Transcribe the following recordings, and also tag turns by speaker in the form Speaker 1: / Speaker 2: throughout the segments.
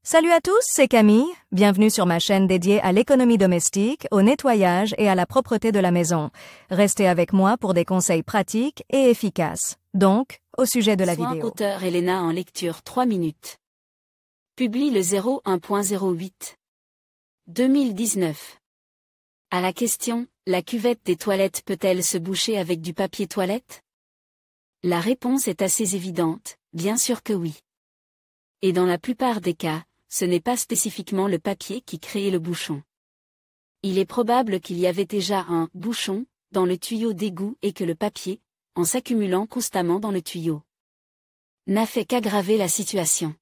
Speaker 1: Salut à tous, c'est Camille. Bienvenue sur ma chaîne dédiée à l'économie domestique, au nettoyage et à la propreté de la maison. Restez avec moi pour des conseils pratiques et efficaces. Donc, au sujet de la
Speaker 2: Soin
Speaker 1: vidéo.
Speaker 2: auteur Elena en lecture 3 minutes. Publie le 01.08. 2019. À la question, la cuvette des toilettes peut-elle se boucher avec du papier toilette? La réponse est assez évidente, bien sûr que oui. Et dans la plupart des cas, ce n'est pas spécifiquement le papier qui crée le bouchon. Il est probable qu'il y avait déjà un « bouchon » dans le tuyau d'égout et que le papier, en s'accumulant constamment dans le tuyau, n'a fait qu'aggraver la situation.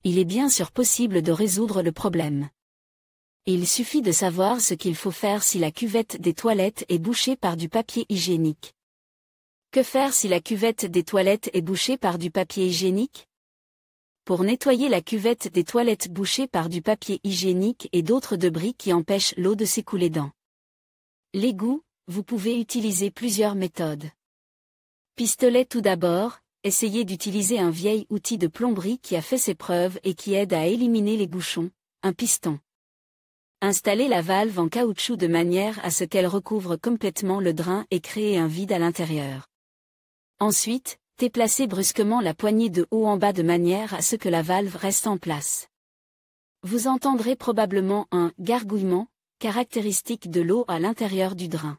Speaker 2: Il est bien sûr possible de résoudre le problème. Il suffit de savoir ce qu'il faut faire si la cuvette des toilettes est bouchée par du papier hygiénique. Que faire si la cuvette des toilettes est bouchée par du papier hygiénique? Pour nettoyer la cuvette des toilettes bouchée par du papier hygiénique et d'autres débris qui empêchent l'eau de s'écouler dans l'égout, vous pouvez utiliser plusieurs méthodes. Pistolet tout d'abord, essayez d'utiliser un vieil outil de plomberie qui a fait ses preuves et qui aide à éliminer les bouchons, un piston. Installez la valve en caoutchouc de manière à ce qu'elle recouvre complètement le drain et crée un vide à l'intérieur. Ensuite, déplacez brusquement la poignée de haut en bas de manière à ce que la valve reste en place. Vous entendrez probablement un gargouillement, caractéristique de l'eau à l'intérieur du drain.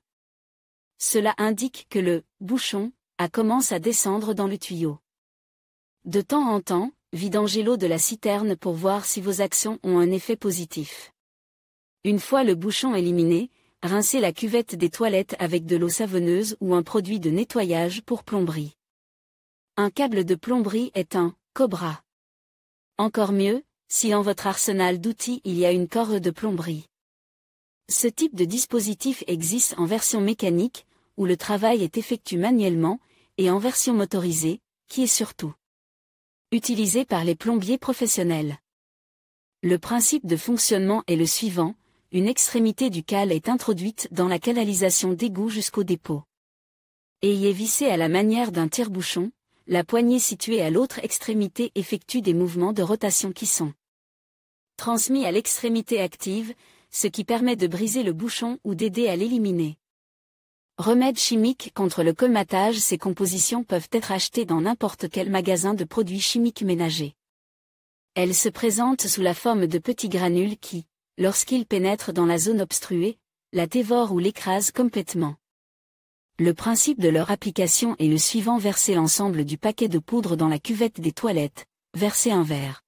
Speaker 2: Cela indique que le bouchon commence à descendre dans le tuyau. De temps en temps, vidangez l'eau de la citerne pour voir si vos actions ont un effet positif. Une fois le bouchon éliminé, rincez la cuvette des toilettes avec de l'eau savonneuse ou un produit de nettoyage pour plomberie. Un câble de plomberie est un cobra. Encore mieux, si dans votre arsenal d'outils il y a une corde de plomberie. Ce type de dispositif existe en version mécanique, où le travail est effectué manuellement, et en version motorisée, qui est surtout utilisée par les plombiers professionnels. Le principe de fonctionnement est le suivant: une extrémité du câble est introduite dans la canalisation d'égout jusqu'au dépôt. Et y est vissée à la manière d'un tire-bouchon. La poignée située à l'autre extrémité effectue des mouvements de rotation qui sont transmis à l'extrémité active, ce qui permet de briser le bouchon ou d'aider à l'éliminer. Remède chimique contre le colmatage. Ces compositions peuvent être achetées dans n'importe quel magasin de produits chimiques ménagers. Elles se présentent sous la forme de petits granules qui, lorsqu'ils pénètrent dans la zone obstruée, la dévorent ou l'écrasent complètement. Le principe de leur application est le suivant: versez l'ensemble du paquet de poudre dans la cuvette des toilettes, versez un verre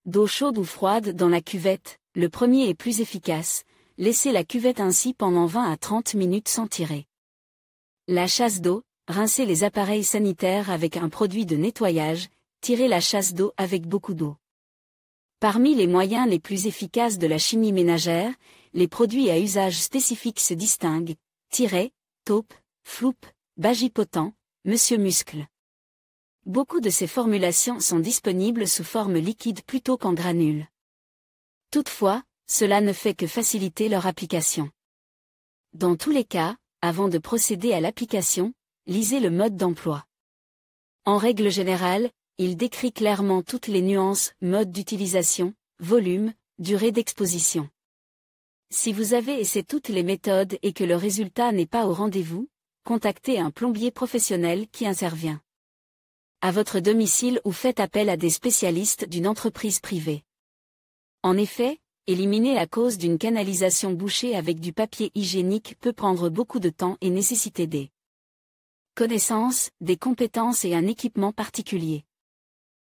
Speaker 2: d'eau chaude ou froide dans la cuvette, le premier est plus efficace, laissez la cuvette ainsi pendant 20 à 30 minutes sans tirer la chasse d'eau, rincez les appareils sanitaires avec un produit de nettoyage, tirez la chasse d'eau avec beaucoup d'eau. Parmi les moyens les plus efficaces de la chimie ménagère, les produits à usage spécifique se distinguent: Tiret, Taupe, Floup, Bagipotent, Monsieur Muscle. Beaucoup de ces formulations sont disponibles sous forme liquide plutôt qu'en granules. Toutefois, cela ne fait que faciliter leur application. Dans tous les cas, avant de procéder à l'application, lisez le mode d'emploi. En règle générale, il décrit clairement toutes les nuances: mode d'utilisation, volume, durée d'exposition. Si vous avez essayé toutes les méthodes et que le résultat n'est pas au rendez-vous, contactez un plombier professionnel qui intervient à votre domicile ou faites appel à des spécialistes d'une entreprise privée. En effet, éliminer la cause d'une canalisation bouchée avec du papier hygiénique peut prendre beaucoup de temps et nécessiter des connaissances, des compétences et un équipement particulier.